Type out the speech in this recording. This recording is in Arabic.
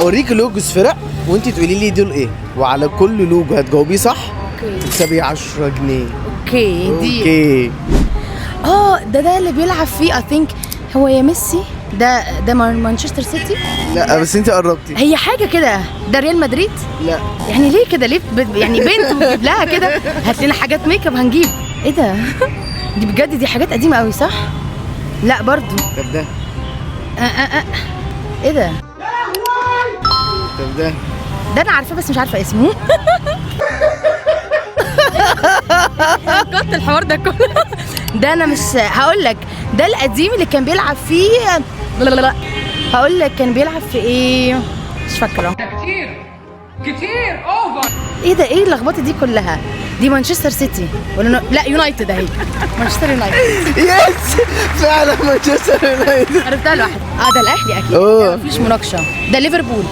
هوريك لوجوز فرق وانت تقولي لي دول ايه، وعلى كل لوجو هتجاوبيه صح تكسبي 10 جنيه. اوكي دي اوكي. ده اللي بيلعب فيه اي ثينك هو يا ميسي، ده مانشستر سيتي. لا بس انت قربتي. هي حاجه كده، ده ريال مدريد. لا يعني ليه كده؟ ليه يعني بنت بتجيب لها كده؟ هات لنا حاجات ميك اب هنجيب. ايه ده؟ دي بجد دي حاجات قديمه قوي صح؟ لا برضو. طب ده ايه ده؟ طب ده انا عارفاه بس مش عارفه اسمه. قط الحوار ده كله. ده انا مش هقول لك. ده القديم اللي كان بيلعب فيه. لا هقول لك كان بيلعب في ايه، مش فاكره. كتير اوفر. ايه ده؟ ايه اللخبطه دي كلها؟ دي مانشستر سيتي ولا لا يونايتد اهي. مانشستر يونايتد. يس فعلا مانشستر يونايتد. عرفتها لوحدي. ده الاهلي اكيد. مفيش مناقشه. ده ليفربول.